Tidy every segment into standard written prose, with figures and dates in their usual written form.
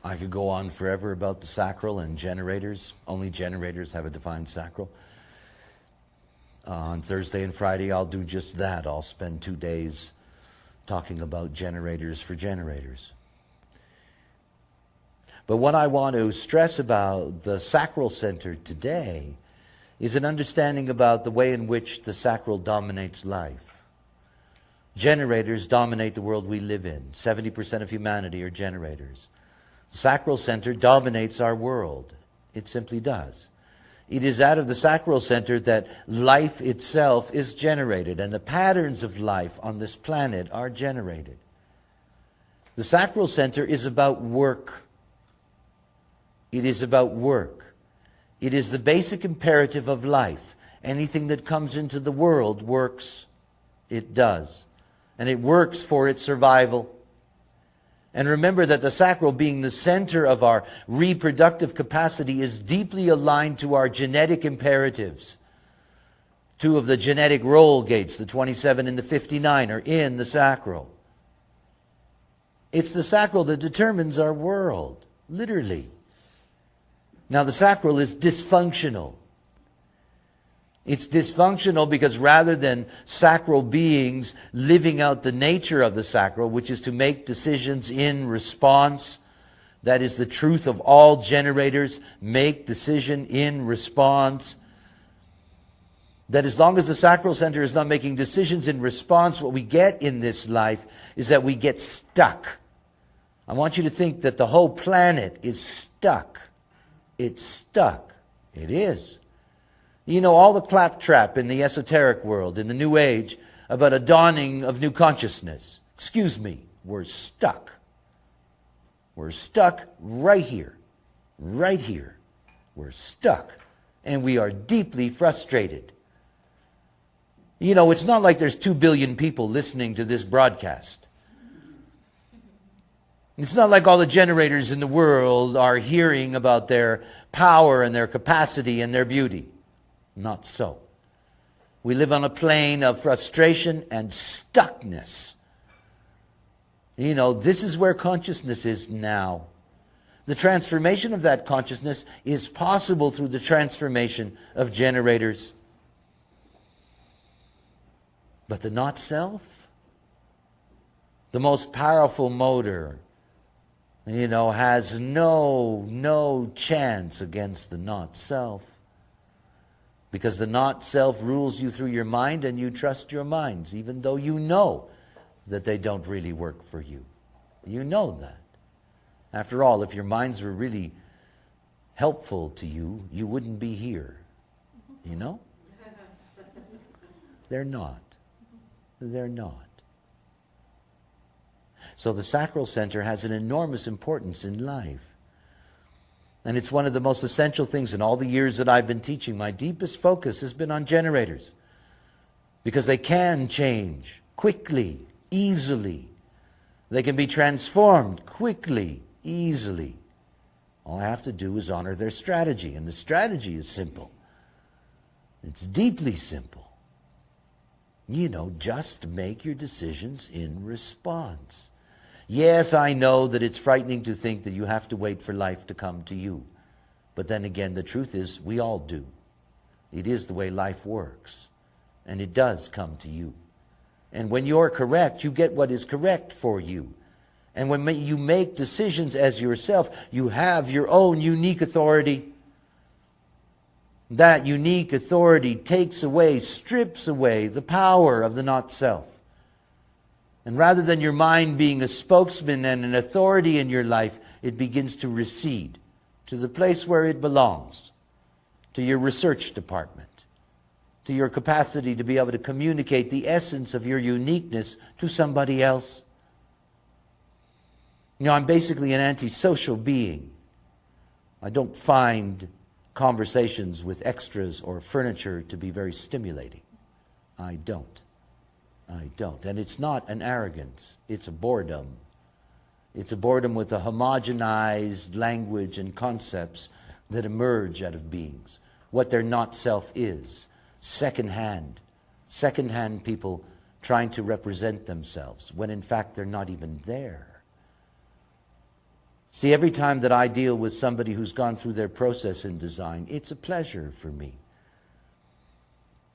I could go on forever about the sacral and generators. Only generators have a defined sacral. On Thursday and Friday, I'll do just that. I'll spend 2 days talking about generators for generators. But what I want to stress about the sacral center today is an understanding about the way in which the sacral dominates life. Generators dominate the world we live in. 70% of humanity are generators. The sacral center dominates our world. It simply does. It is out of the sacral center that life itself is generated, and the patterns of life on this planet are generated. The sacral center is about work. It is about work. It is the basic imperative of life. Anything that comes into the world works. It does. And it works for its survival. And remember that the sacral, being the center of our reproductive capacity, is deeply aligned to our genetic imperatives. 2 of the genetic roll gates, the 27 and the 59, are in the sacral. It's the sacral that determines our world, literally. Now, the sacral is dysfunctional. It's dysfunctional because rather than sacral beings living out the nature of the sacral, which is to make decisions in response, that is the truth of all generators, make decision in response, that as long as the sacral center is not making decisions in response, what we get in this life is that we get stuck. I want you to think that the whole planet is stuck. It's stuck. It is. You know, all the claptrap in the esoteric world, in the New Age, about a dawning of new consciousness. Excuse me, we're stuck. We're stuck right here. Right here. We're stuck. And we are deeply frustrated. You know, it's not like there's 2 billion people listening to this broadcast. It's not like all the generators in the world are hearing about their power and their capacity and their beauty. Not so. We live on a plane of frustration and stuckness. You know, this is where consciousness is now. The transformation of that consciousness is possible through the transformation of generators. But the not self, the most powerful motor, you know, has no chance against the not self. Because the not self rules you through your mind, and you trust your minds, even though you know that they don't really work for you. You know that. After all, if your minds were really helpful to you, you wouldn't be here. You know? They're not. They're not. So the sacral center has an enormous importance in life. And it's one of the most essential things in all the years that I've been teaching. My deepest focus has been on generators. Because they can change quickly, easily. They can be transformed quickly, easily. All I have to do is honor their strategy. And the strategy is simple. It's deeply simple. You know, just make your decisions in response. Yes, I know that it's frightening to think that you have to wait for life to come to you. But then again, the truth is, we all do. It is the way life works. And it does come to you. And when you're correct, you get what is correct for you. And when you make decisions as yourself, you have your own unique authority. That unique authority takes away, strips away the power of the not-self. And rather than your mind being a spokesman and an authority in your life, it begins to recede to the place where it belongs, to your research department, to your capacity to be able to communicate the essence of your uniqueness to somebody else. You know, I'm basically an antisocial being. I don't find conversations with extras or furniture to be very stimulating. I don't. And it's not an arrogance. It's a boredom. It's a boredom with a homogenized language and concepts that emerge out of beings. What their not self is. Second-hand people trying to represent themselves when in fact they're not even there. See, every time that I deal with somebody who's gone through their process in design, it's a pleasure for me.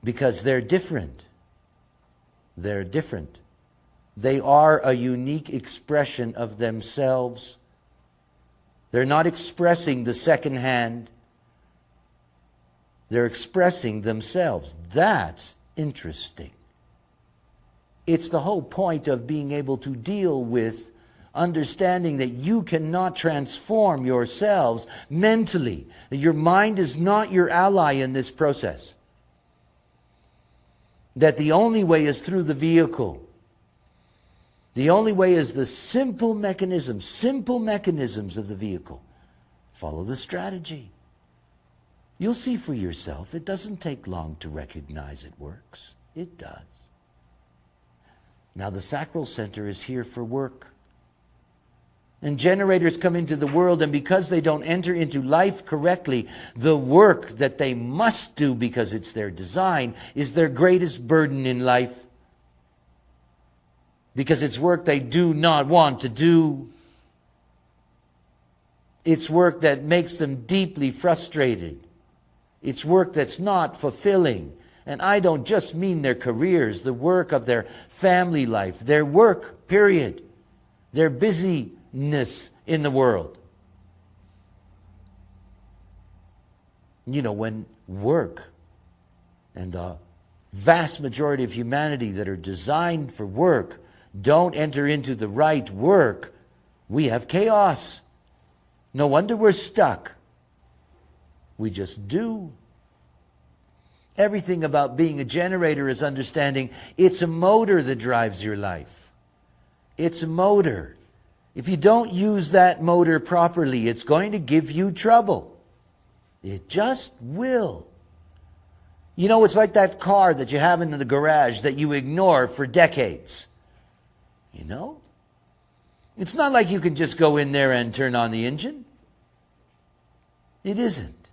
Because they're different. They're different. They are a unique expression of themselves. They're not expressing the second hand. They're expressing themselves. That's interesting. It's the whole point of being able to deal with understanding that you cannot transform yourselves mentally. That your mind is not your ally in this process. That the only way is through the vehicle. The only way is the simple mechanisms of the vehicle. Follow the strategy. You'll see for yourself. It doesn't take long to recognize it works. It does. Now the sacral center is here for work. And generators come into the world, and because they don't enter into life correctly, the work that they must do because it's their design is their greatest burden in life. Because it's work they do not want to do. It's work that makes them deeply frustrated. It's work that's not fulfilling. And I don't just mean their careers, the work of their family life, their work, period. Their busyness in the world. You know, when work and the vast majority of humanity that are designed for work don't enter into the right work, we have chaos. No wonder we're stuck. We just do. Everything about being a generator is understanding it's a motor that drives your life. It's a motor. If you don't use that motor properly, it's going to give you trouble. It just will. You know, it's like that car that you have in the garage that you ignore for decades. You know? It's not like you can just go in there and turn on the engine. It isn't.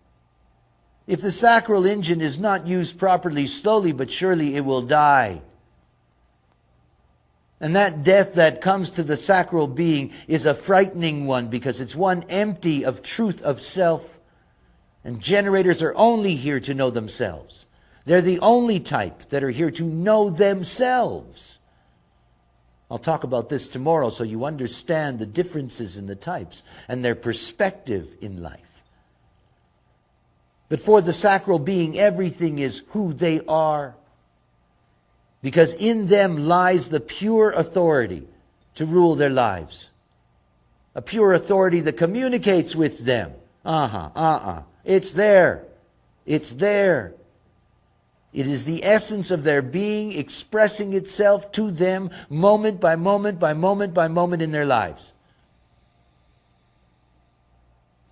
If the sacral engine is not used properly, slowly but surely it will die. And that death that comes to the sacral being is a frightening one because it's one empty of truth of self. And generators are only here to know themselves. They're the only type that are here to know themselves. I'll talk about this tomorrow so you understand the differences in the types and their perspective in life. But for the sacral being, everything is who they are. Because in them lies the pure authority to rule their lives. A pure authority that communicates with them. It's there. It's there. It is the essence of their being expressing itself to them moment by moment by moment by moment in their lives.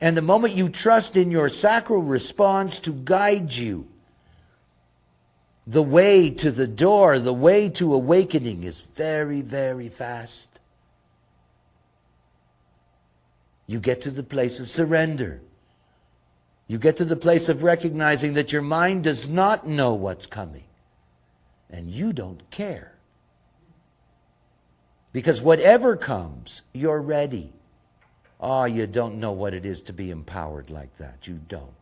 And the moment you trust in your sacral response to guide you, the way to the door, the way to awakening is very, very fast. You get to the place of surrender. You get to the place of recognizing that your mind does not know what's coming. And you don't care. Because whatever comes, you're ready. Oh, you don't know what it is to be empowered like that. You don't.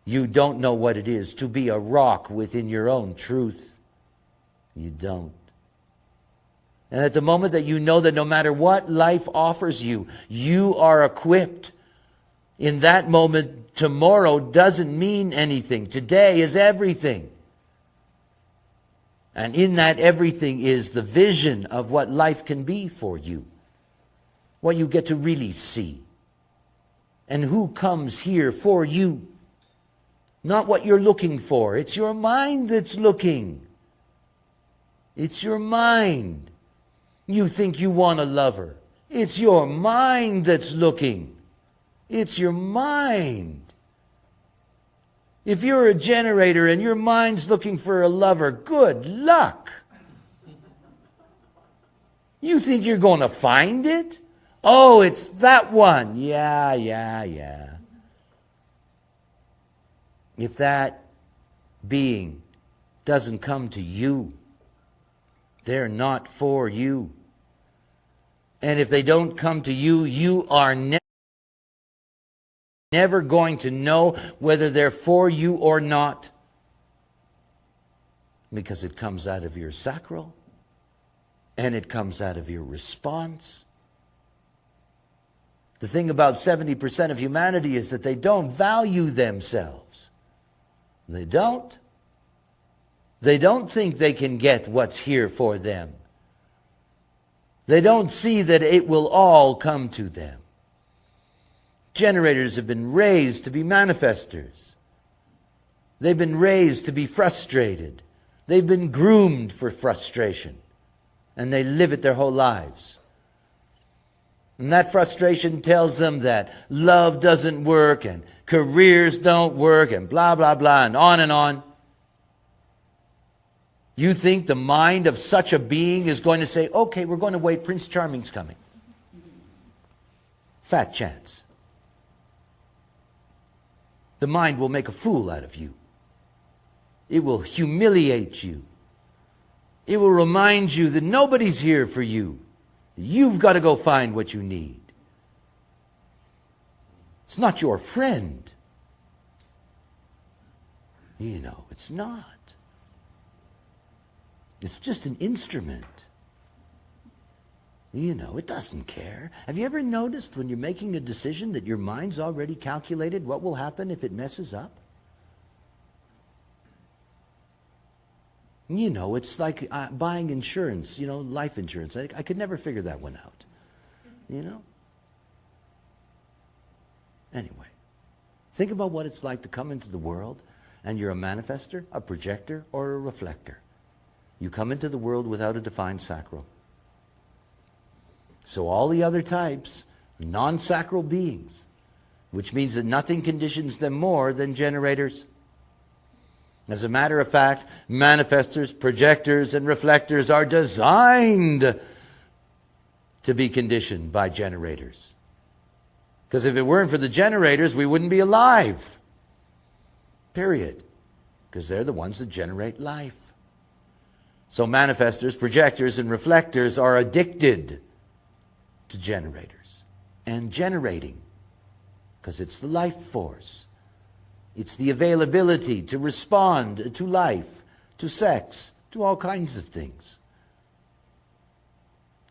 You don't know what it is to be a rock within your own truth. You don't. And at the moment that you know that no matter what life offers you, you are equipped. In that moment, tomorrow doesn't mean anything. Today is everything. And in that everything is the vision of what life can be for you. What you get to really see. And who comes here for you. Not what you're looking for. It's your mind that's looking. It's your mind. You think you want a lover. It's your mind that's looking. It's your mind. If you're a generator and your mind's looking for a lover, good luck. You think you're going to find it? Oh, it's that one. Yeah. If that being doesn't come to you, they're not for you. And if they don't come to you, you are never going to know whether they're for you or not. Because it comes out of your sacral, and it comes out of your response. The thing about 70% of humanity is that they don't value themselves. They don't. They don't think they can get what's here for them. They don't see that it will all come to them. Generators have been raised to be manifestors. They've been raised to be frustrated. They've been groomed for frustration. And they live it their whole lives. And that frustration tells them that love doesn't work and careers don't work and blah, blah, blah, and on and on. You think the mind of such a being is going to say, okay, we're going to wait, Prince Charming's coming. Fat chance. The mind will make a fool out of you. It will humiliate you. It will remind you that nobody's here for you. You've got to go find what you need. It's not your friend. You know, it's not. It's just an instrument. You know, it doesn't care. Have you ever noticed when you're making a decision that your mind's already calculated what will happen if it messes up? You know, it's like buying insurance, you know, life insurance. I could never figure that one out. You know? Anyway, think about what it's like to come into the world and you're a manifester, a projector, or a reflector. You come into the world without a defined sacral. So all the other types, non-sacral beings, which means that nothing conditions them more than generators. As a matter of fact, manifestors, projectors, and reflectors are designed to be conditioned by generators. Because if it weren't for the generators, we wouldn't be alive. Period. Because they're the ones that generate life. So manifestors, projectors, and reflectors are addicted to generators and generating. Because it's the life force. It's the availability to respond to life, to sex, to all kinds of things.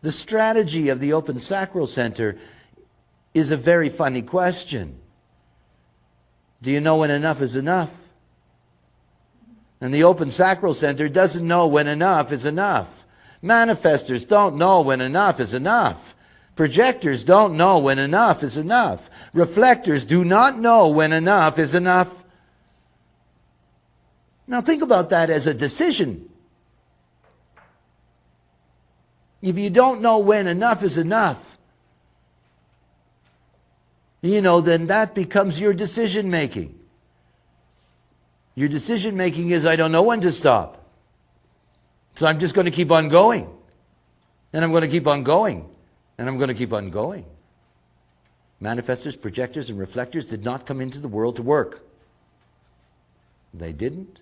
The strategy of the open sacral center is a very funny question. Do you know when enough is enough? And the open sacral center doesn't know when enough is enough. Manifestors don't know when enough is enough. Projectors don't know when enough is enough. Reflectors do not know when enough is enough. Now think about that as a decision. If you don't know when enough is enough, you know, then that becomes your decision making. Your decision making is, I don't know when to stop. So I'm just going to keep on going. And I'm going to keep on going. And I'm going to keep on going. Manifestors, projectors, and reflectors did not come into the world to work. They didn't.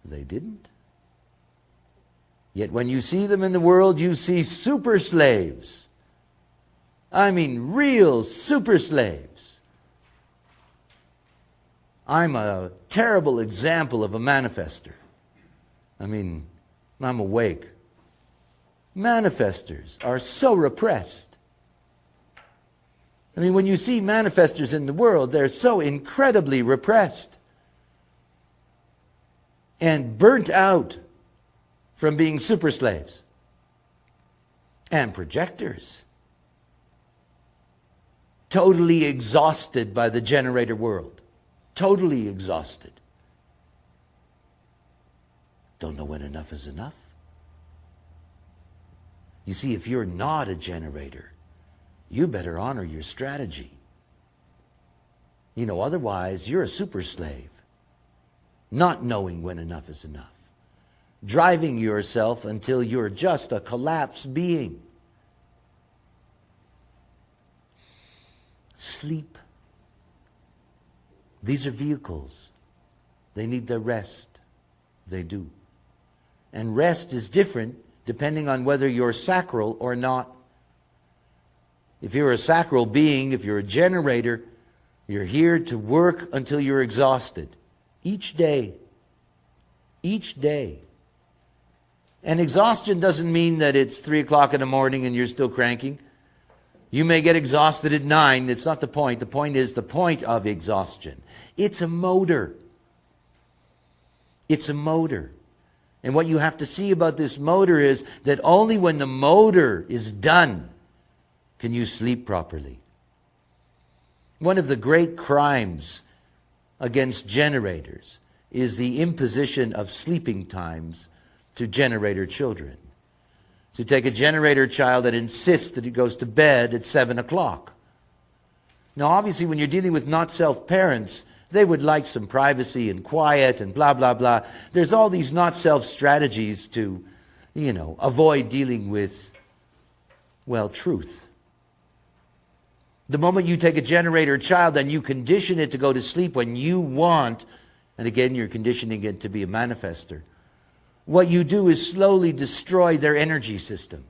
They didn't. Yet when you see them in the world, you see super slaves. I mean, real super slaves. I'm a terrible example of a manifester. I mean, I'm awake. Manifestors are so repressed. I mean, when you see manifestors in the world, they're so incredibly repressed and burnt out from being super slaves. And projectors, totally exhausted by the generator world. Totally exhausted. Don't know when enough is enough. You see, if you're not a generator, you better honor your strategy. You know, otherwise you're a super slave. Not knowing when enough is enough. Driving yourself until you're just a collapsed being. Sleep. These are vehicles. They need their rest. They do. And rest is different depending on whether you're sacral or not. If you're a sacral being, if you're a generator, you're here to work until you're exhausted. Each day. Each day. And exhaustion doesn't mean that it's 3 o'clock in the morning and you're still cranking. You may get exhausted at 9. It's not the point. The point is the point of exhaustion. It's a motor. It's a motor. And what you have to see about this motor is that only when the motor is done can you sleep properly. One of the great crimes against generators is the imposition of sleeping times to generator children. So take a generator child that insists that he goes to bed at 7 o'clock. Now obviously when you're dealing with not-self parents, they would like some privacy and quiet and blah, blah, blah. There's all these not-self strategies to, avoid dealing with, truth. The moment you take a generator child and you condition it to go to sleep when you want, and again you're conditioning it to be a manifester, what you do is slowly destroy their energy system.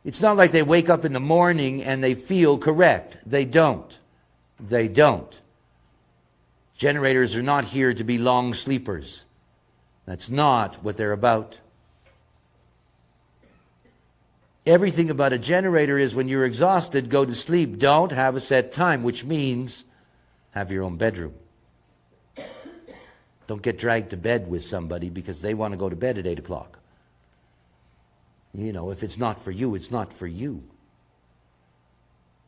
It's not like they wake up in the morning and they feel correct. They don't. They don't. Generators are not here to be long sleepers. That's not what they're about. Everything about a generator is when you're exhausted, go to sleep. Don't have a set time, which means have your own bedroom. Don't get dragged to bed with somebody because they want to go to bed at 8 o'clock. If it's not for you, it's not for you.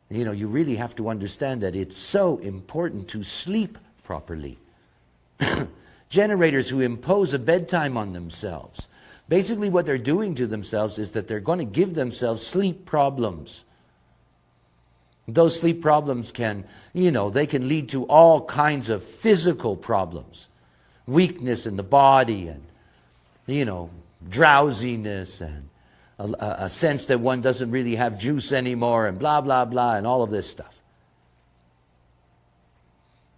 You really have to understand that it's so important to sleep properly. Generators who impose a bedtime on themselves, basically what they're doing to themselves is that they're going to give themselves sleep problems. Those sleep problems can, they can lead to all kinds of physical problems. Weakness in the body and, drowsiness and a sense that one doesn't really have juice anymore and blah, blah, blah and all of this stuff.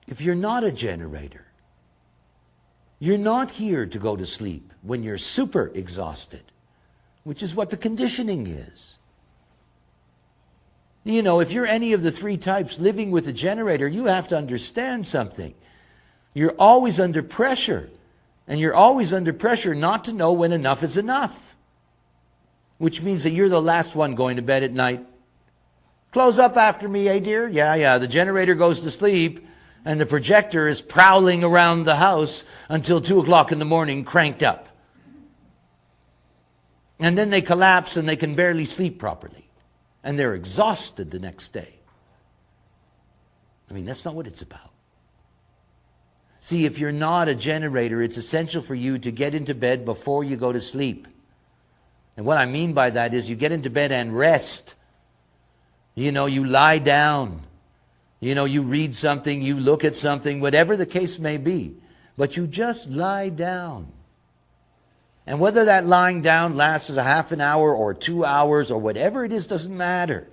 If you're not a generator, you're not here to go to sleep when you're super exhausted, which is what the conditioning is. If you're any of the 3 types living with a generator, you have to understand something. You're always under pressure, and you're always under pressure not to know when enough is enough, which means that you're the last one going to bed at night. Close up after me, eh dear? Yeah, the generator goes to sleep, and the projector is prowling around the house until 2 o'clock in the morning, cranked up. And then they collapse and they can barely sleep properly. And they're exhausted the next day. That's not what it's about. See, if you're not a generator, it's essential for you to get into bed before you go to sleep. And what I mean by that is you get into bed and rest. You lie down. You read something, you look at something, whatever the case may be. But you just lie down. And whether that lying down lasts a half an hour or 2 hours or whatever it is doesn't matter.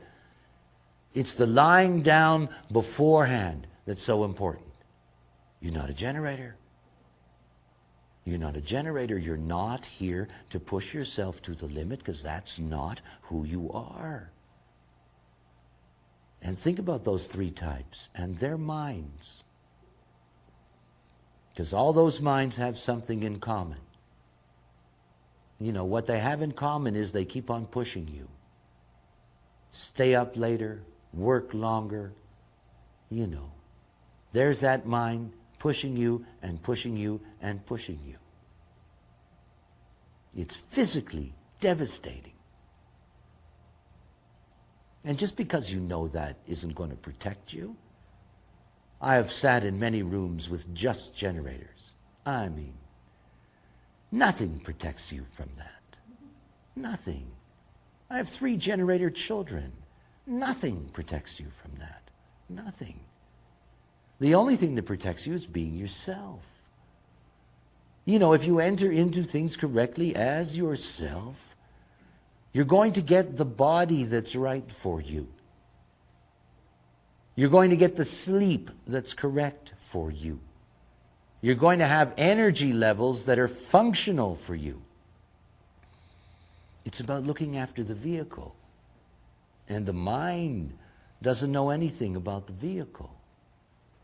It's the lying down beforehand that's so important. You're not a generator. You're not a generator. You're not here to push yourself to the limit because that's not who you are. And think about those 3 types and their minds. Because all those minds have something in common. What they have in common is they keep on pushing you. Stay up later, work longer. There's that mind pushing you and pushing you and pushing you. It's physically devastating. And just because you know that isn't going to protect you. I have sat in many rooms with just generators. Nothing protects you from that. Nothing. I have 3 generator children. Nothing protects you from that. Nothing. The only thing that protects you is being yourself. If you enter into things correctly as yourself, you're going to get the body that's right for you. You're going to get the sleep that's correct for you. You're going to have energy levels that are functional for you. It's about looking after the vehicle. And the mind doesn't know anything about the vehicle.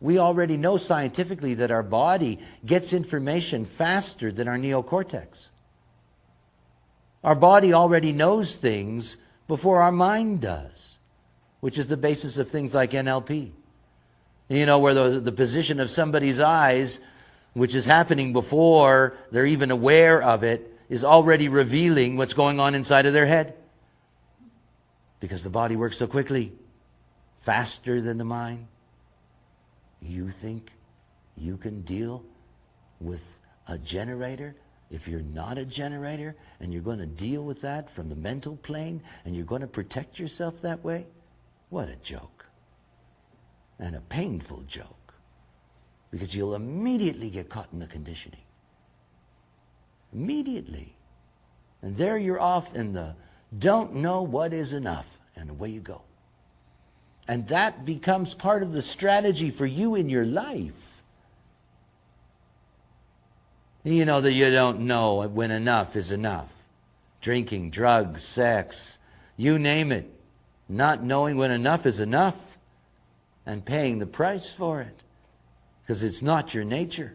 We already know scientifically that our body gets information faster than our neocortex. Our body already knows things before our mind does, which is the basis of things like NLP. You know, where the position of somebody's eyes, which is happening before they're even aware of it, is already revealing what's going on inside of their head. Because the body works so quickly, faster than the mind. You think you can deal with a generator if you're not a generator, and you're going to deal with that from the mental plane, and you're going to protect yourself that way? What a joke. And a painful joke. Because you'll immediately get caught in the conditioning. Immediately. And there you're off in the don't know what is enough, and away you go. And that becomes part of the strategy for you in your life. You know that you don't know when enough is enough. Drinking, drugs, sex, you name it. Not knowing when enough is enough and paying the price for it. Because it's not your nature.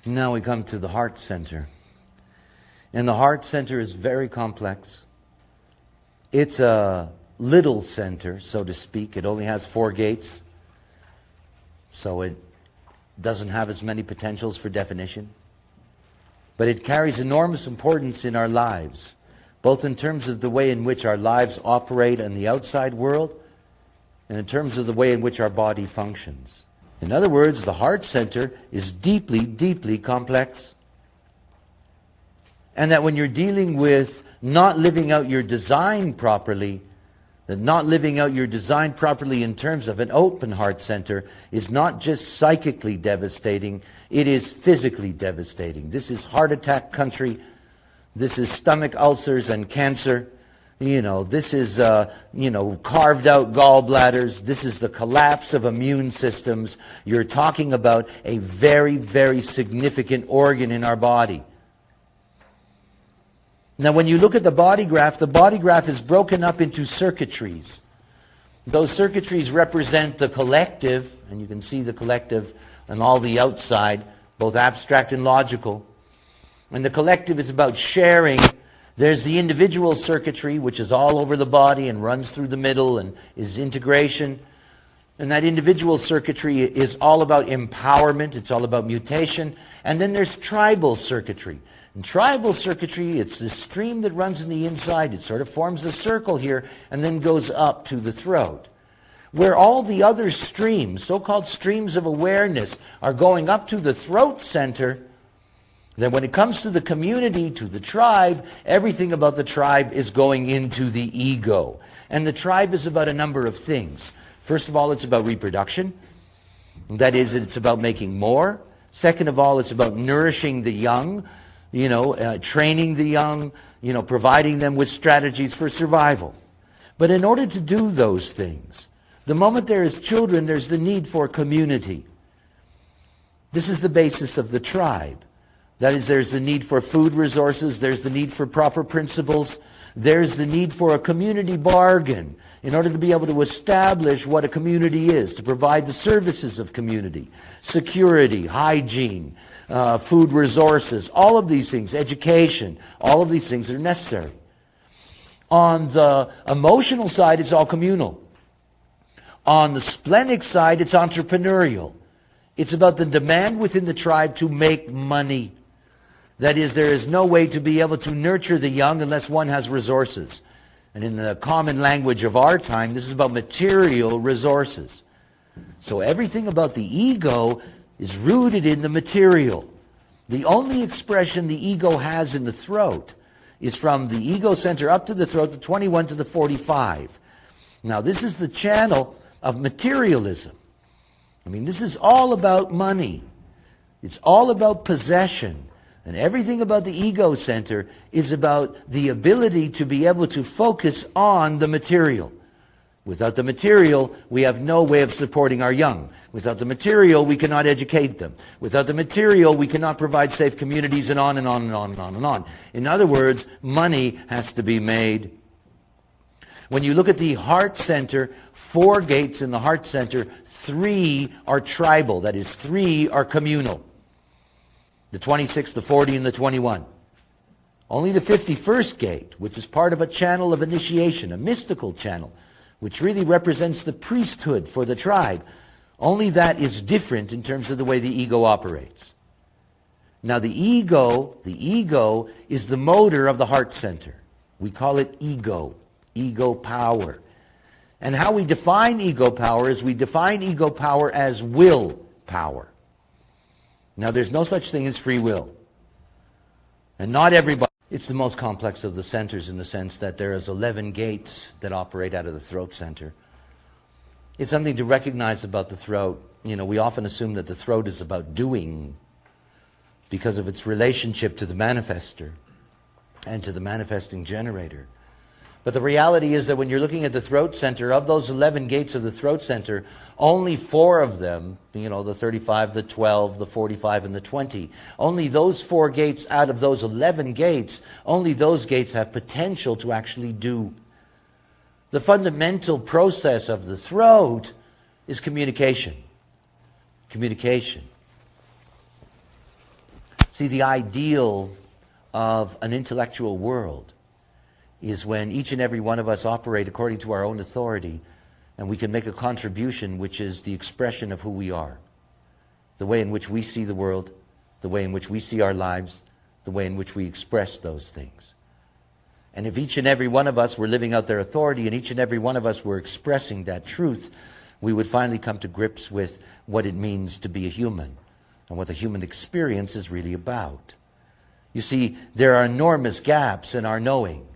Now we come to the heart center. And the heart center is very complex. It's a little center, so to speak. It only has 4 gates. So it doesn't have as many potentials for definition. But it carries enormous importance in our lives, both in terms of the way in which our lives operate in the outside world, and in terms of the way in which our body functions. In other words, the heart center is deeply, deeply complex. And that when you're dealing with not living out your design properly, that not living out your design properly in terms of an open heart center is not just psychically devastating, it is physically devastating. This is heart attack country. This is stomach ulcers and cancer. This is, carved out gallbladders. This is the collapse of immune systems. You're talking about a very, very significant organ in our body. Now, when you look at the body graph is broken up into circuitries. Those circuitries represent the collective, and you can see the collective on all the outside, both abstract and logical. And the collective is about sharing. There's the individual circuitry, which is all over the body and runs through the middle and is integration. And that individual circuitry is all about empowerment. It's all about mutation. And then there's tribal circuitry. And tribal circuitry, it's the stream that runs in the inside. It sort of forms a circle here and then goes up to the throat. Where all the other streams, so-called streams of awareness, are going up to the throat center, then when it comes to the community, to the tribe, everything about the tribe is going into the ego. And the tribe is about a number of things. First of all, it's about reproduction. That is, it's about making more. Second of all, it's about nourishing the young, training the young, providing them with strategies for survival. But in order to do those things, the moment there is children, there's the need for community. This is the basis of the tribe. That is, there's the need for food resources, there's the need for proper principles, there's the need for a community bargain in order to be able to establish what a community is, to provide the services of community, security, hygiene, food resources, all of these things, education, all of these things are necessary. On the emotional side, it's all communal. On the splenic side, it's entrepreneurial. It's about the demand within the tribe to make money. That is, there is no way to be able to nurture the young unless one has resources. And in the common language of our time, this is about material resources. So everything about the ego is rooted in the material. The only expression the ego has in the throat is from the ego center up to the throat, the 21 to the 45. Now, this is the channel of materialism. This is all about money. It's all about possession. And everything about the ego center is about the ability to be able to focus on the material. Without the material, we have no way of supporting our young. Without the material, we cannot educate them. Without the material, we cannot provide safe communities, and on and on and on and on and on. In other words, money has to be made. When you look at the heart center, 4 gates in the heart center, 3 are tribal. That is, 3 are communal. The 26, the 40, and the 21. Only the 51st gate, which is part of a channel of initiation, a mystical channel, which really represents the priesthood for the tribe, only that is different in terms of the way the ego operates. Now the ego is the motor of the heart center. We call it ego power. And how we define ego power is we define ego power as will power. Now there's no such thing as free will. And not everybody. It's the most complex of the centers in the sense that there is 11 gates that operate out of the throat center. It's something to recognize about the throat. You know, we often assume that the throat is about doing because of its relationship to the manifester and to the manifesting generator. But the reality is that when you're looking at the throat center, of those 11 gates of the throat center, only 4 of them, you know, the 35, the 12, the 45, and the 20, only those 4 gates out of those 11 gates, only those gates have potential to actually do. The fundamental process of the throat is communication. Communication. See, the ideal of an intellectual world is when each and every one of us operate according to our own authority, and we can make a contribution which is the expression of who we are. The way in which we see the world, the way in which we see our lives, the way in which we express those things. And if each and every one of us were living out their authority, and each and every one of us were expressing that truth, we would finally come to grips with what it means to be a human, and what the human experience is really about. You see, there are enormous gaps in our knowing.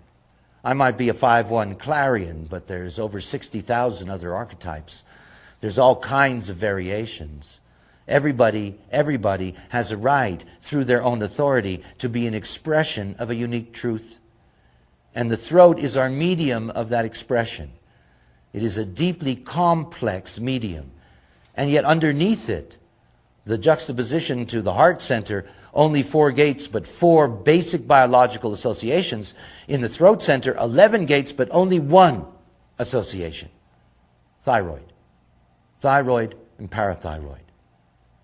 I might be a 5-1 Clarion, but there's over 60,000 other archetypes. There's all kinds of variations. Everybody has a right, through their own authority, to be an expression of a unique truth. And the throat is our medium of that expression. It is a deeply complex medium. And yet underneath it, the juxtaposition to the heart center, only 4 gates, but 4 basic biological associations. In the throat center, 11 gates, but only 1 association. Thyroid. Thyroid and parathyroid.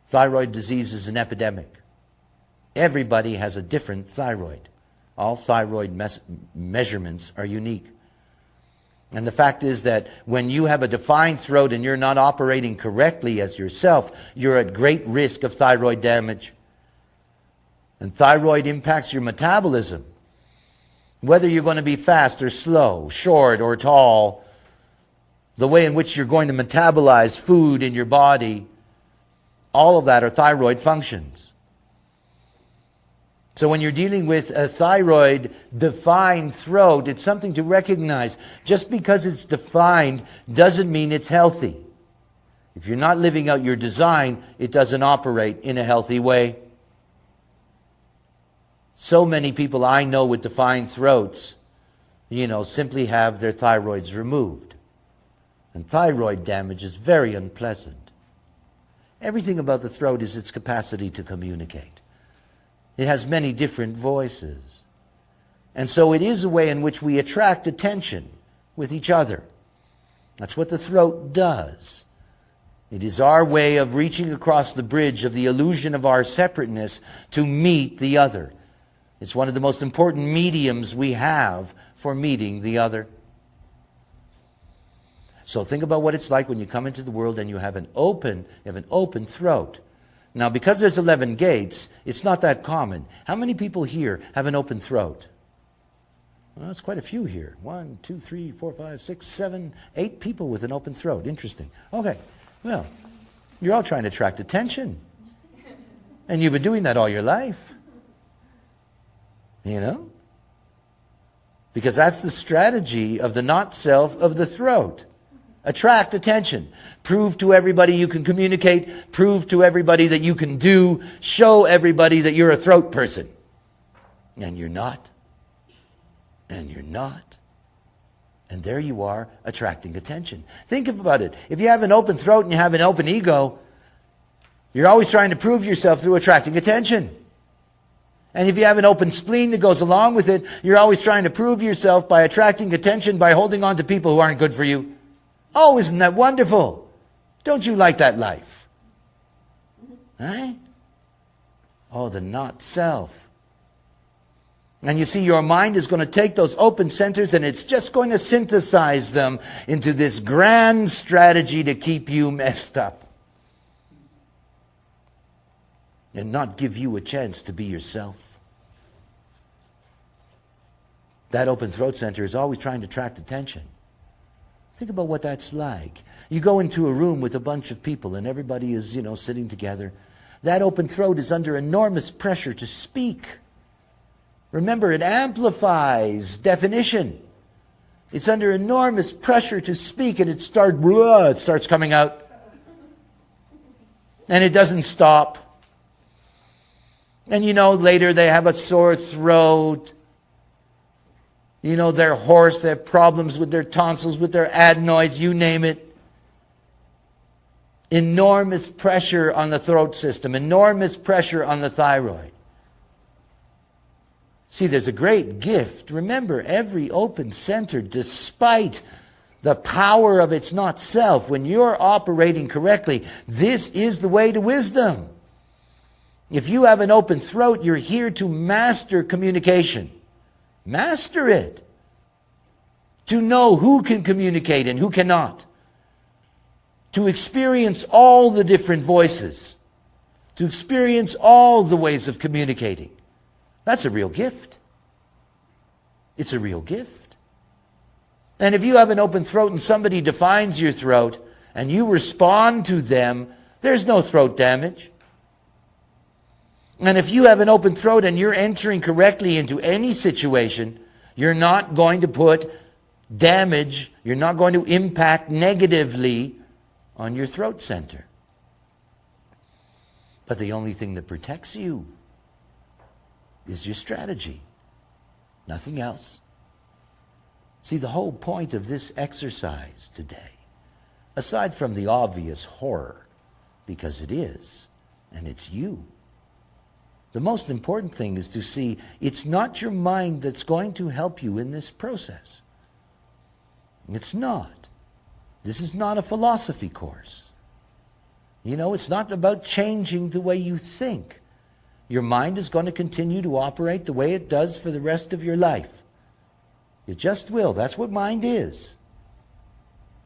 Thyroid disease is an epidemic. Everybody has a different thyroid. All thyroid measurements are unique. And the fact is that when you have a defined throat and you're not operating correctly as yourself, you're at great risk of thyroid damage. And thyroid impacts your metabolism. Whether you're going to be fast or slow, short or tall, the way in which you're going to metabolize food in your body, all of that are thyroid functions. So when you're dealing with a thyroid-defined throat, it's something to recognize. Just because it's defined doesn't mean it's healthy. If you're not living out your design, it doesn't operate in a healthy way. So many people I know with defined throats, simply have their thyroids removed. And thyroid damage is very unpleasant. Everything about the throat is its capacity to communicate. It has many different voices. And so it is a way in which we attract attention with each other. That's what the throat does. It is our way of reaching across the bridge of the illusion of our separateness to meet the other. It's one of the most important mediums we have for meeting the other. So think about what it's like when you come into the world and you have an open throat. Now, because there's 11 gates, it's not that common. How many people here have an open throat? Well, that's quite a few here. 1, 2, 3, 4, 5, 6, 7, 8 people with an open throat. Interesting. Okay, well, you're all trying to attract attention. And you've been doing that all your life. Because that's the strategy of the not-self of the throat. Attract attention. Prove to everybody you can communicate. Prove to everybody that you can do. Show everybody that you're a throat person. And you're not. And you're not. And there you are, attracting attention. Think about it. If you have an open throat and you have an open ego, you're always trying to prove yourself through attracting attention. And if you have an open spleen that goes along with it, you're always trying to prove yourself by attracting attention, by holding on to people who aren't good for you. Oh, isn't that wonderful? Don't you like that life? Right? Oh, the not self. And you see, your mind is going to take those open centers and it's just going to synthesize them into this grand strategy to keep you messed up. And not give you a chance to be yourself. That open throat center is always trying to attract attention. Think about what that's like. You go into a room with a bunch of people and everybody is, sitting together. That open throat is under enormous pressure to speak. Remember, it amplifies definition. It's under enormous pressure to speak, and it starts coming out. And it doesn't stop. And later they have a sore throat. They're hoarse, they have problems with their tonsils, with their adenoids, you name it. Enormous pressure on the throat system, enormous pressure on the thyroid. See, there's a great gift. Remember, every open center, despite the power of its not self, when you're operating correctly, this is the way to wisdom. If you have an open throat, you're here to master communication. Master it. To know who can communicate and who cannot. To experience all the different voices. To experience all the ways of communicating. That's a real gift. It's a real gift. And if you have an open throat and somebody defines your throat and you respond to them, there's no throat damage. And if you have an open throat and you're entering correctly into any situation, you're not going to put damage, you're not going to impact negatively on your throat center. But the only thing that protects you is your strategy. Nothing else. See, the whole point of this exercise today, aside from the obvious horror, because it is, and it's you, the most important thing is to see it's not your mind that's going to help you in this process. It's not. This is not a philosophy course. It's not about changing the way you think. Your mind is going to continue to operate the way it does for the rest of your life. It just will. That's what mind is.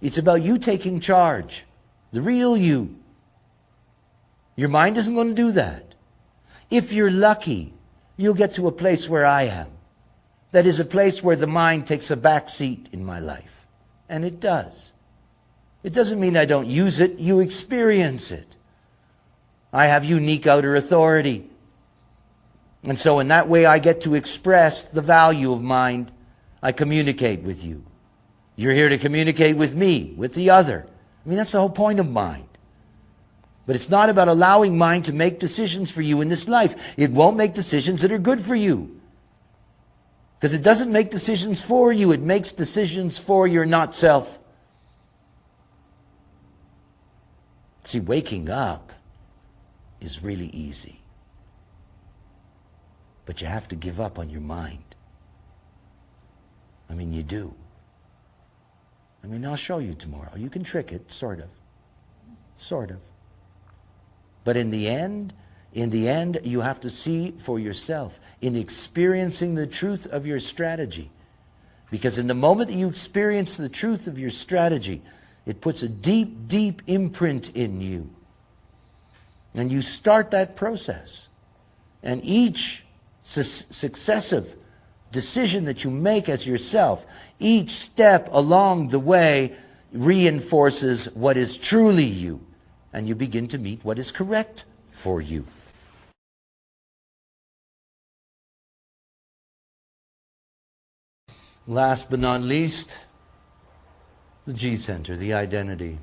It's about you taking charge. The real you. Your mind isn't going to do that. If you're lucky, you'll get to a place where I am. That is a place where the mind takes a back seat in my life. And it does. It doesn't mean I don't use it. You experience it. I have unique outer authority. And so in that way I get to express the value of mind. I communicate with you. You're here to communicate with me, with the other. That's the whole point of mind. But it's not about allowing mind to make decisions for you in this life. It won't make decisions that are good for you. Because it doesn't make decisions for you. It makes decisions for your not self. See, waking up is really easy. But you have to give up on your mind. You do. I'll show you tomorrow. You can trick it, sort of. Sort of. But in the end, you have to see for yourself in experiencing the truth of your strategy. Because in the moment that you experience the truth of your strategy, it puts a deep, deep imprint in you. And you start that process. And each successive decision that you make as yourself, each step along the way reinforces what is truly you. And you begin to meet what is correct for you. Last but not least, the G center, the identity.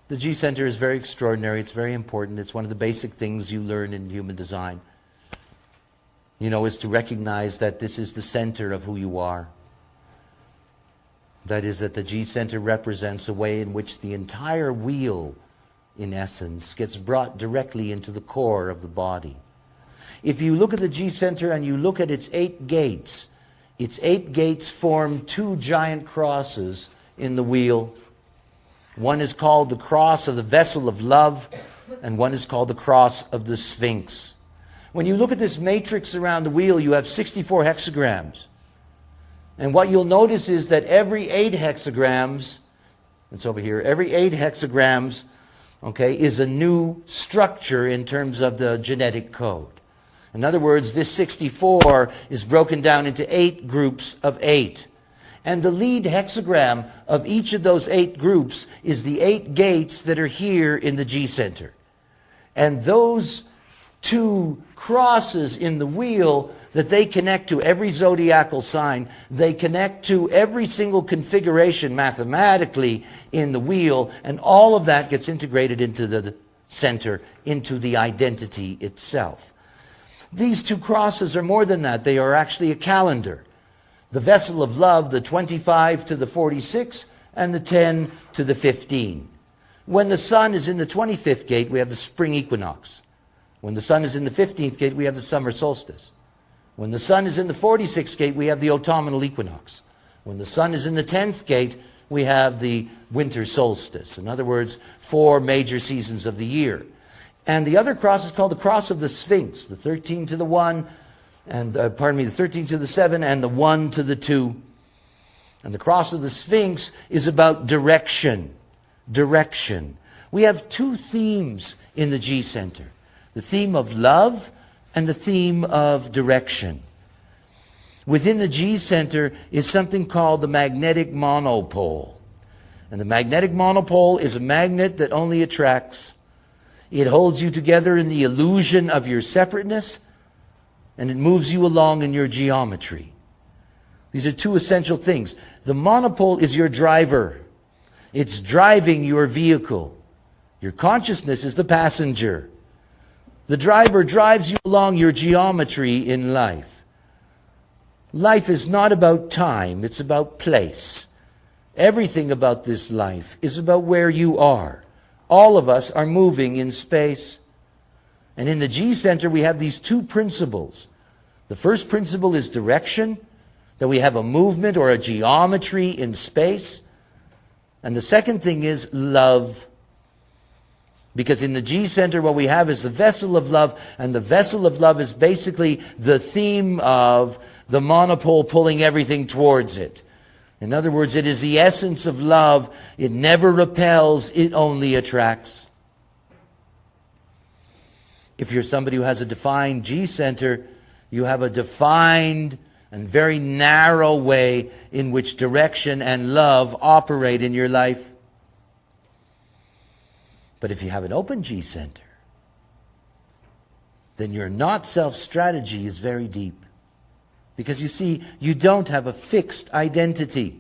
The G center is very extraordinary. It's very important. It's one of the basic things you learn in human design. Is to recognize that this is the center of who you are. That is, that the G center represents a way in which the entire wheel, in essence, gets brought directly into the core of the body. If you look at the G center and you look at its 8 gates form 2 giant crosses in the wheel. One is called the cross of the vessel of love, and one is called the cross of the Sphinx. When you look at this matrix around the wheel, you have 64 hexagrams. And what you'll notice is that every 8 hexagrams, it's over here, every 8 hexagrams, okay, is a new structure in terms of the genetic code. In other words, this 64 is broken down into 8 groups of 8. And the lead hexagram of each of those 8 groups is the 8 gates that are here in the G center. And those 2 crosses in the wheel that they connect to every zodiacal sign, they connect to every single configuration mathematically in the wheel, and all of that gets integrated into the center, into the identity itself. These 2 crosses are more than that. They are actually a calendar. The vessel of love, the 25 to the 46, and the 10 to the 15. When the sun is in the 25th gate, we have the spring equinox. When the sun is in the 15th gate, we have the summer solstice. When the sun is in the 46th gate, we have the autumnal equinox. When the sun is in the 10th gate, we have the winter solstice. In other words, 4 major seasons of the year. And the other cross is called the cross of the Sphinx, the 13 to the 1, and the 13 to the 7, and the 1 to the 2. And the cross of the Sphinx is about direction. Direction. We have 2 themes in the G center. The theme of love and the theme of direction. Within the G center is something called the magnetic monopole. And the magnetic monopole is a magnet that only attracts. It holds you together in the illusion of your separateness, and it moves you along in your geometry. These are 2 essential things. The monopole is your driver. It's driving your vehicle. Your consciousness is the passenger. The driver drives you along your geometry in life. Life is not about time, it's about place. Everything about this life is about where you are. All of us are moving in space. And in the G center, we have these 2 principles. The first principle is direction, that we have a movement or a geometry in space. And the second thing is love. Because in the G center, what we have is the vessel of love, and the vessel of love is basically the theme of the monopole pulling everything towards it. In other words, it is the essence of love. It never repels, it only attracts. If you're somebody who has a defined G center, you have a defined and very narrow way in which direction and love operate in your life. But if you have an open G center, then your not-self strategy is very deep. Because you see, you don't have a fixed identity.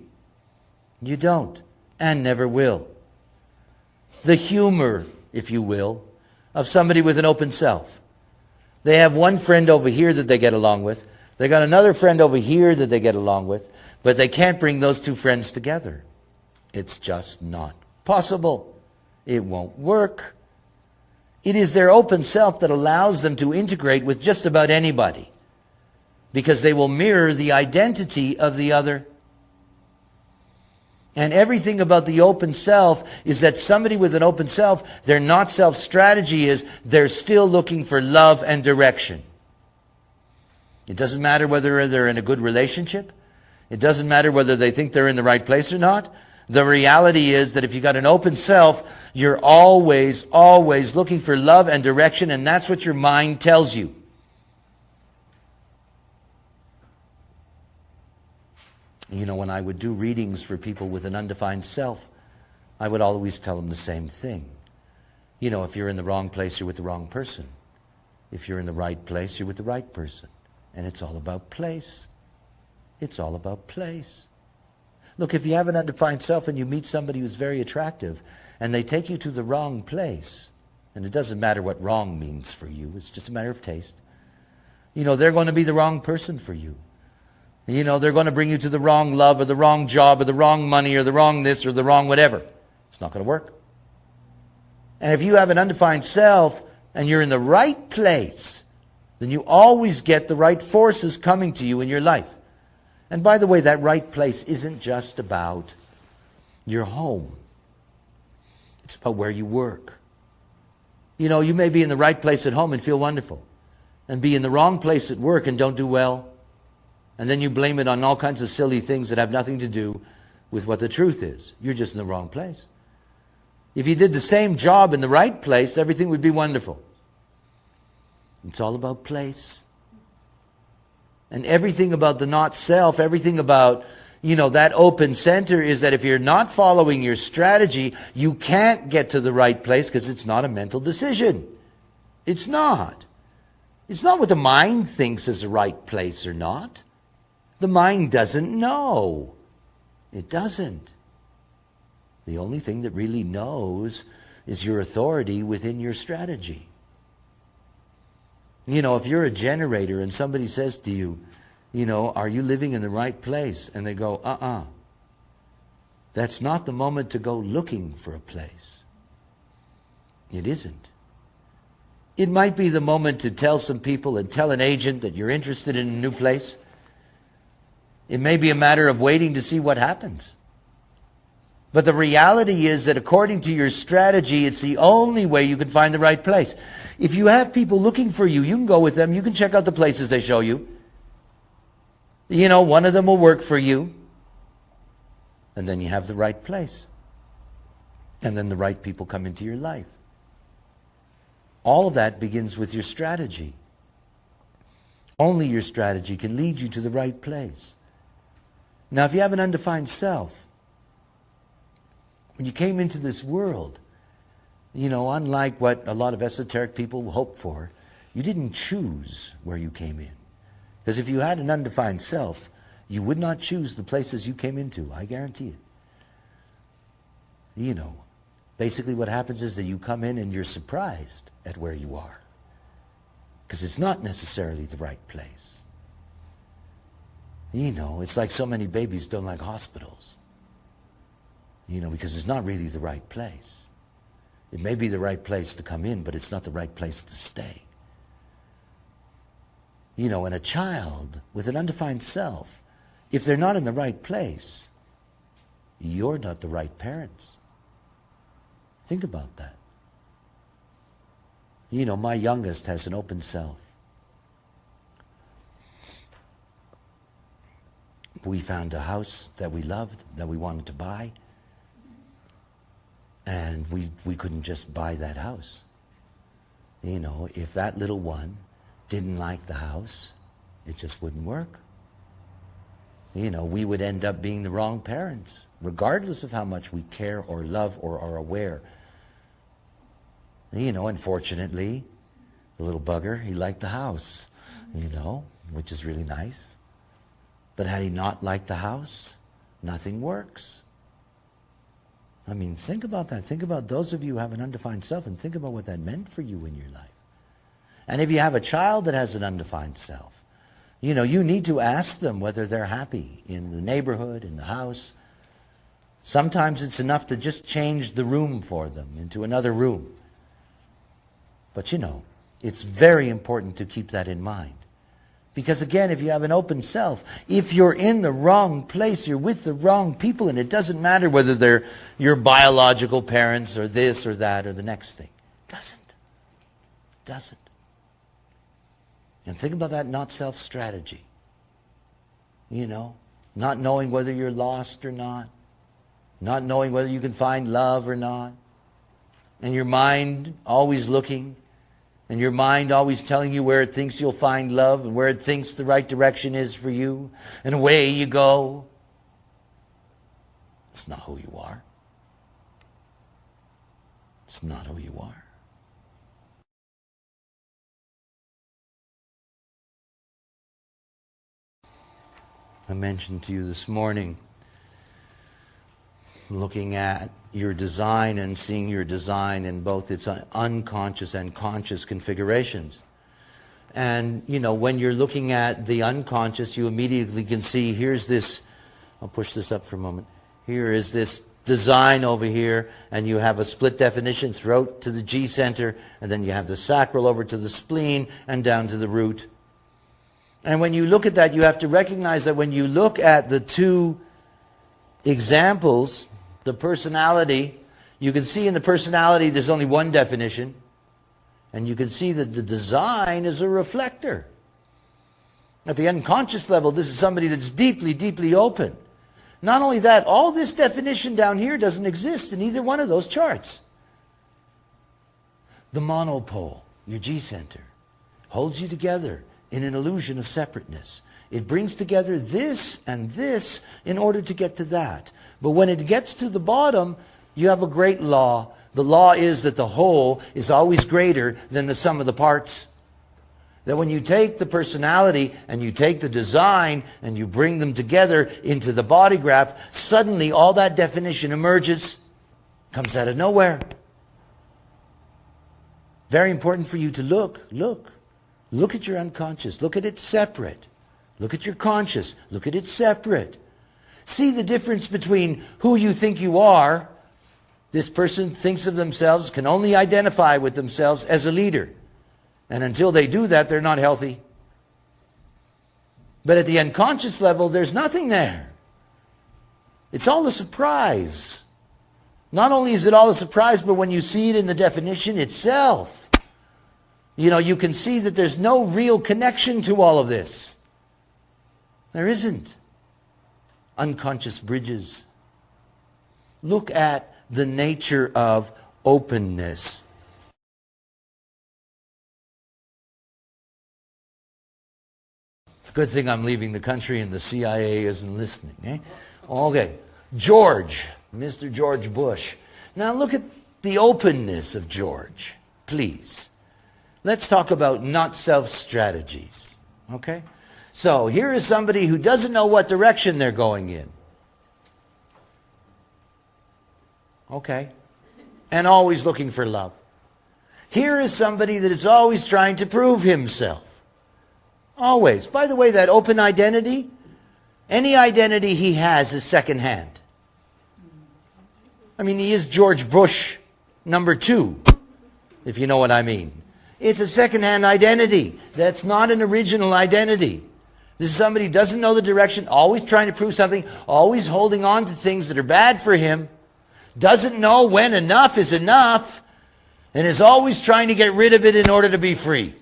You don't, and never will. The humor, if you will, of somebody with an open self. They have one friend over here that they get along with. They got another friend over here that they get along with. But they can't bring those 2 friends together. It's just not possible. It won't work. It is their open self that allows them to integrate with just about anybody, because they will mirror the identity of the other. And everything about the open self is that somebody with an open self, their not-self strategy is they're still looking for love and direction. It doesn't matter whether they're in a good relationship. It doesn't matter whether they think they're in the right place or not. The reality is that if you've got an open self, you're always, always looking for love and direction, and that's what your mind tells you. You know, when I would do readings for people with an undefined self, I would always tell them the same thing. You know, if you're in the wrong place, you're with the wrong person. If you're in the right place, you're with the right person. And it's all about place. It's all about place. Look, if you have an undefined self and you meet somebody who's very attractive and they take you to the wrong place, and it doesn't matter what wrong means for you, it's just a matter of taste. You know, they're going to be the wrong person for you. You know, they're going to bring you to the wrong love or the wrong job or the wrong money or the wrong this or the wrong whatever. It's not going to work. And if you have an undefined self and you're in the right place, then you always get the right forces coming to you in your life. And by the way, that right place isn't just about your home. It's about where you work. You know, you may be in the right place at home and feel wonderful, and be in the wrong place at work and don't do well. And then you blame it on all kinds of silly things that have nothing to do with what the truth is. You're just in the wrong place. If you did the same job in the right place, everything would be wonderful. It's all about place. And everything about the not self, everything about, you know, that open center is that if you're not following your strategy, you can't get to the right place because it's not a mental decision. It's not. It's not what the mind thinks is the right place or not. The mind doesn't know. It doesn't. The only thing that really knows is your authority within your strategy. You know, if you're a generator and somebody says to you, you know, are you living in the right place? And they go, that's not the moment to go looking for a place. It isn't. It might be the moment to tell some people and tell an agent that you're interested in a new place. It may be a matter of waiting to see what happens. But the reality is that according to your strategy, it's the only way you can find the right place. If you have people looking for you, you can go with them. You can check out the places they show you. You know, one of them will work for you. And then you have the right place. And then the right people come into your life. All of that begins with your strategy. Only your strategy can lead you to the right place. Now, if you have an undefined self, when you came into this world, you know, unlike what a lot of esoteric people hope for, you didn't choose where you came in. Because if you had an undefined self, you would not choose the places you came into. I guarantee it. You know, basically what happens is that you come in and you're surprised at where you are. Because it's not necessarily the right place. You know, it's like so many babies don't like hospitals. You know, because it's not really the right place. It may be the right place to come in, but it's not the right place to stay. You know, and a child with an undefined self, if they're not in the right place, you're not the right parents. Think about that. You know, my youngest has an open self. We found a house that we loved, that we wanted to buy. And we couldn't just buy that house. You know, if that little one didn't like the house, it just wouldn't work. You know, we would end up being the wrong parents, regardless of how much we care or love or are aware. You know, unfortunately, the little bugger, he liked the house, you know, which is really nice. But had he not liked the house, nothing works. I mean, think about that. Think about those of you who have an undefined self and think about what that meant for you in your life. And if you have a child that has an undefined self, you know, you need to ask them whether they're happy in the neighborhood, in the house. Sometimes it's enough to just change the room for them into another room. But you know, it's very important to keep that in mind. Because again, if you have an open self, if you're in the wrong place, you're with the wrong people, and it doesn't matter whether they're your biological parents or this or that or the next thing. Doesn't. And think about that not self strategy. You know, not knowing whether you're lost or not knowing whether you can find love or not, and your mind always looking, and your mind always telling you where it thinks you'll find love and where it thinks the right direction is for you, and away you go. It's not who you are. It's not who you are. I mentioned to you this morning, looking at your design and seeing your design in both its unconscious and conscious configurations. And, when you're looking at the unconscious, you immediately can see, here's this, I'll push this up for a moment. Here is this design over here, and you have a split definition, throat to the G center, and then you have the sacral over to the spleen and down to the root. And when you look at that, you have to recognize that when you look at the two examples, the personality, you can see in the personality there's only one definition. And you can see that the design is a reflector. At the unconscious level, this is somebody that's deeply, deeply open. Not only that, all this definition down here doesn't exist in either one of those charts. The monopole, your G center, holds you together in an illusion of separateness. It brings together this and this in order to get to that. But when it gets to the bottom, you have a great law. The law is that the whole is always greater than the sum of the parts. That when you take the personality and you take the design and you bring them together into the body graph, suddenly all that definition emerges, comes out of nowhere. Very important for you to look at your unconscious. Look at it separate. Look at your conscious. Look at it separate. See the difference between who you think you are. This person thinks of themselves, can only identify with themselves as a leader. And until they do that, they're not healthy. But at the unconscious level, there's nothing there. It's all a surprise. Not only is it all a surprise, but when you see it in the definition itself, you can see that there's no real connection to all of this. There isn't. Unconscious bridges. Look at the nature of openness. It's a good thing I'm leaving the country and the CIA isn't listening. Eh? Okay. George, Mr. George Bush. Now look at the openness of George, please. Let's talk about not-self strategies. Okay? So here is somebody who doesn't know what direction they're going in. Okay. And always looking for love. Here is somebody that is always trying to prove himself. Always. By the way, that open identity, any identity he has is secondhand. I mean, he is George Bush number 2, if you know what I mean. It's a secondhand identity. That's not an original identity. This is somebody who doesn't know the direction, always trying to prove something, always holding on to things that are bad for him. Doesn't know when enough is enough, and is always trying to get rid of it in order to be free.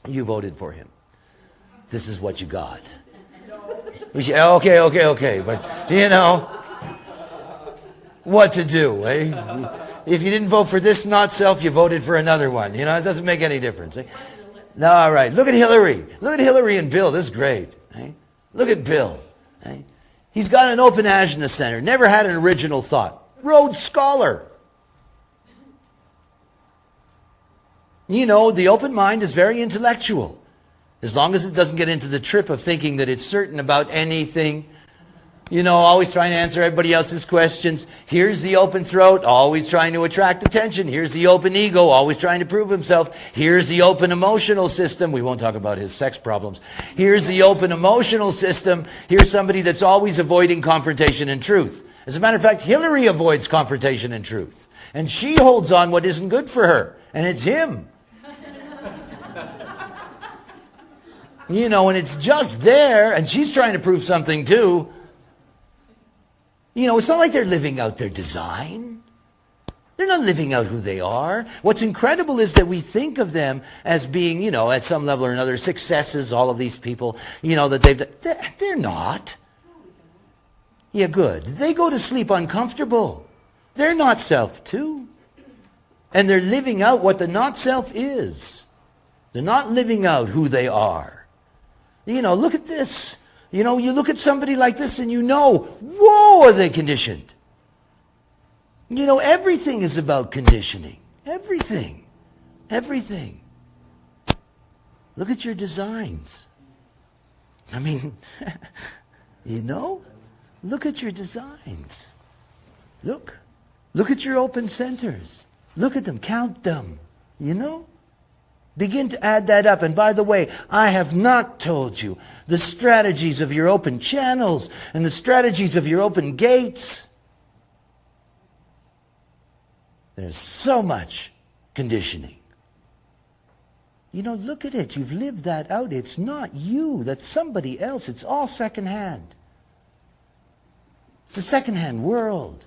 You voted for him. This is what you got. Okay. But, what to do, eh? If you didn't vote for this not self, you voted for another one. It doesn't make any difference. Eh? All right, look at Hillary. Look at Hillary and Bill. This is great. Eh? Look at Bill. Eh? He's got an open ajna center. Never had an original thought. Rhodes Scholar. The open mind is very intellectual. As long as it doesn't get into the trip of thinking that it's certain about anything. Always trying to answer everybody else's questions. Here's the open throat, always trying to attract attention. Here's the open ego, always trying to prove himself. Here's the open emotional system. We won't talk about his sex problems. Here's the open emotional system. Here's somebody that's always avoiding confrontation and truth. As a matter of fact, Hillary avoids confrontation and truth. And she holds on what isn't good for her. And it's him. And it's just there. And she's trying to prove something too. It's not like they're living out their design. They're not living out who they are. What's incredible is that we think of them as being, at some level or another, successes, all of these people, that they're not. Yeah, good. They go to sleep uncomfortable. They're not self too. And they're living out what the not self is. They're not living out who they are. Look at this. You look at somebody like this and whoa, are they conditioned? Everything is about conditioning. Everything. Everything. Look at your designs. I mean, look at your designs. Look at your open centers. Look at them, count them. You know? Begin to add that up. And by the way, I have not told you the strategies of your open channels and the strategies of your open gates. There's so much conditioning. You know, look at it. You've lived that out. It's not you. That's somebody else. It's all secondhand. It's a secondhand world.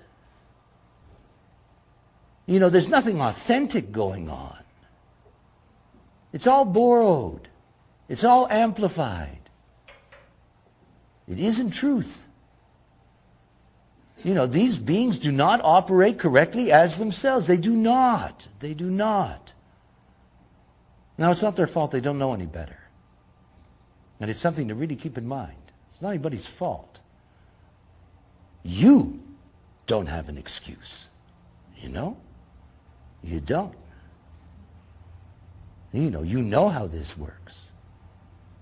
You know, there's nothing authentic going on. It's all borrowed. It's all amplified. It isn't truth. You know, these beings do not operate correctly as themselves. They do not. They do not. Now, it's not their fault. They don't know any better. And it's something to really keep in mind. It's not anybody's fault. You don't have an excuse. You know? You don't. You know how this works.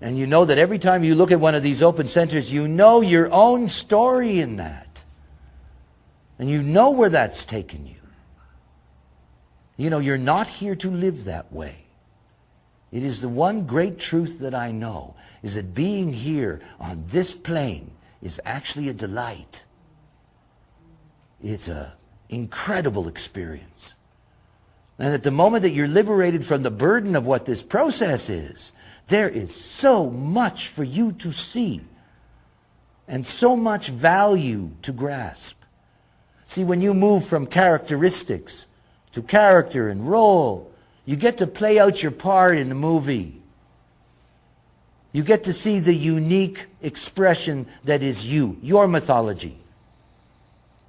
And you know that every time you look at one of these open centers, you know your own story in that. And you know where that's taken you. You know, you're not here to live that way. It is the one great truth that I know, is that being here on this plane is actually a delight. It's an incredible experience. And at the moment that you're liberated from the burden of what this process is, there is so much for you to see and so much value to grasp. See, when you move from characteristics to character and role, you get to play out your part in the movie. You get to see the unique expression that is you, your mythology,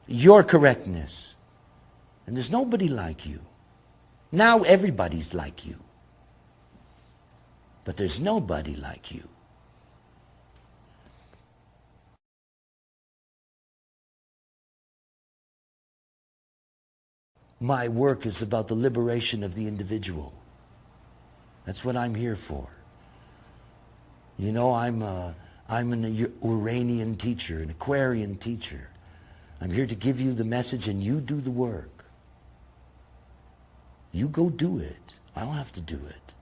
your correctness. And there's nobody like you. Now everybody's like you. But there's nobody like you. My work is about the liberation of the individual. That's what I'm here for. You know, I'm an Uranian teacher, an Aquarian teacher. I'm here to give you the message and you do the work. You go do it. I don't have to do it.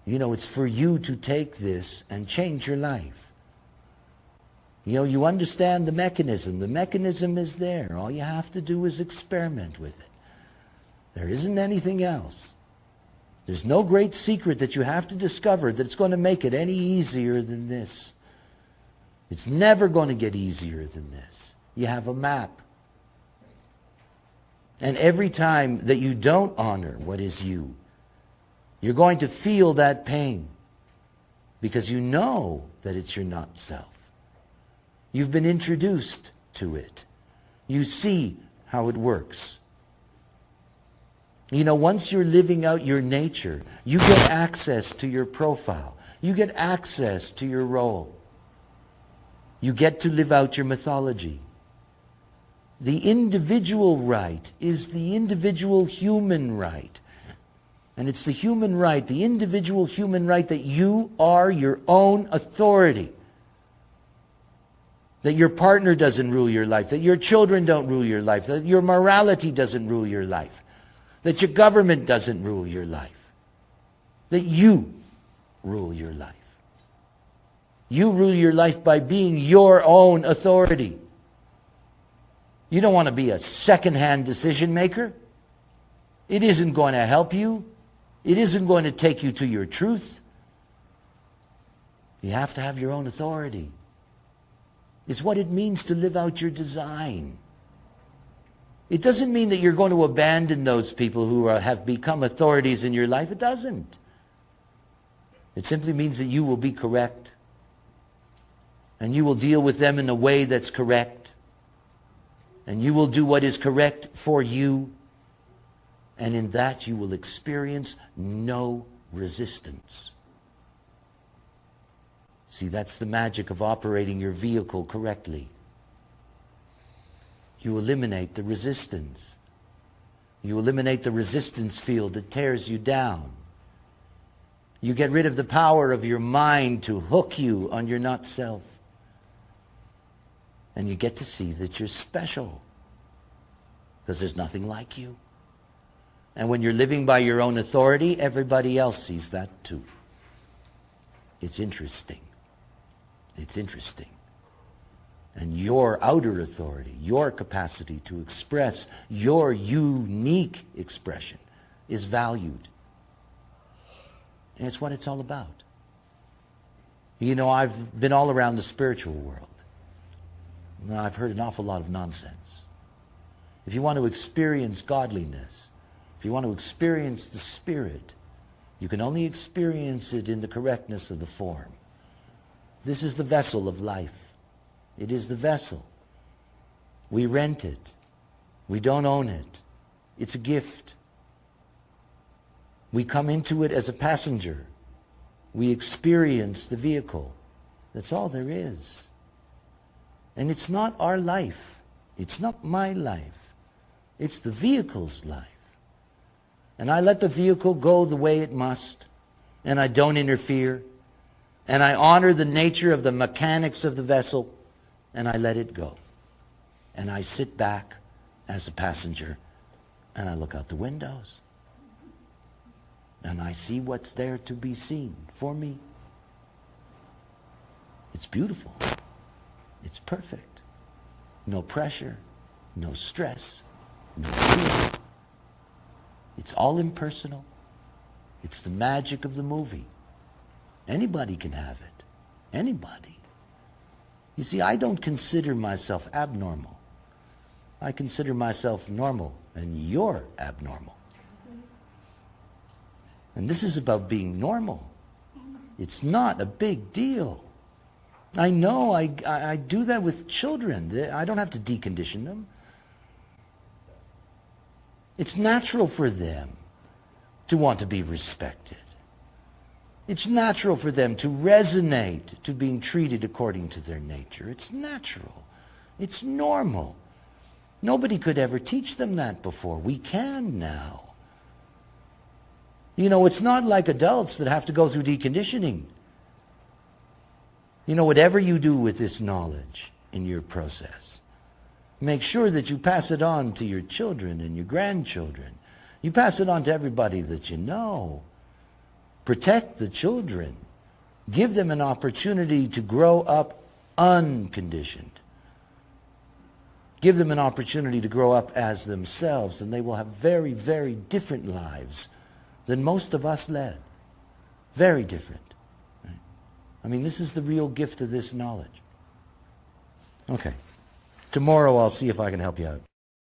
You know, it's for you to take this and change your life. You know, you understand the mechanism. The mechanism is there. All you have to do is experiment with it. There isn't anything else. There's no great secret that you have to discover that's going to make it any easier than this. It's never going to get easier than this. You have a map. And every time that you don't honor what is you, you're going to feel that pain because you know that it's your not self. You've been introduced to it. You see how it works. You know, once you're living out your nature, you get access to your profile. You get access to your role. You get to live out your mythology. The individual right is the individual human right. And it's the human right, the individual human right, that you are your own authority. That your partner doesn't rule your life, that your children don't rule your life, that your morality doesn't rule your life, that your government doesn't rule your life, that you rule your life. You rule your life by being your own authority. You don't want to be a second-hand decision maker. It isn't going to help you. It isn't going to take you to your truth. You have to have your own authority. It's what it means to live out your design. It doesn't mean that you're going to abandon those people who have become authorities in your life. It doesn't. It simply means that you will be correct. And you will deal with them in a way that's correct. And you will do what is correct for you. And in that you will experience no resistance. See, that's the magic of operating your vehicle correctly. You eliminate the resistance. You eliminate the resistance field that tears you down. You get rid of the power of your mind to hook you on your not self. And you get to see that you're special. Because there's nothing like you. And when you're living by your own authority, everybody else sees that too. It's interesting. It's interesting. And your outer authority, your capacity to express your unique expression is valued. And it's what it's all about. You know, I've been all around the spiritual world. And I've heard an awful lot of nonsense. If you want to experience godliness, if you want to experience the Spirit, you can only experience it in the correctness of the form. This is the vessel of life. It is the vessel. We rent it. We don't own it. It's a gift. We come into it as a passenger. We experience the vehicle. That's all there is. And it's not our life. It's not my life. It's the vehicle's life. And I let the vehicle go the way it must. And I don't interfere. And I honor the nature of the mechanics of the vessel. And I let it go. And I sit back as a passenger. And I look out the windows. And I see what's there to be seen for me. It's beautiful. It's perfect. No pressure. No stress. No fear. It's all impersonal. It's the magic of the movie. Anybody can have it. Anybody. You see, I don't consider myself abnormal. I consider myself normal, and you're abnormal. And this is about being normal. It's not a big deal. I know I do that with children. I don't have to decondition them. It's natural for them to want to be respected. It's natural for them to resonate to being treated according to their nature. It's natural. It's normal. Nobody could ever teach them that before. We can now. You know, it's not like adults that have to go through deconditioning. You know, whatever you do with this knowledge in your process, make sure that you pass it on to your children and your grandchildren. You pass it on to everybody that you know. Protect the children. Give them an opportunity to grow up unconditioned. Give them an opportunity to grow up as themselves, and they will have very, very different lives than most of us led. Very different. Right? I mean, this is the real gift of this knowledge. Okay. Tomorrow I'll see if I can help you out.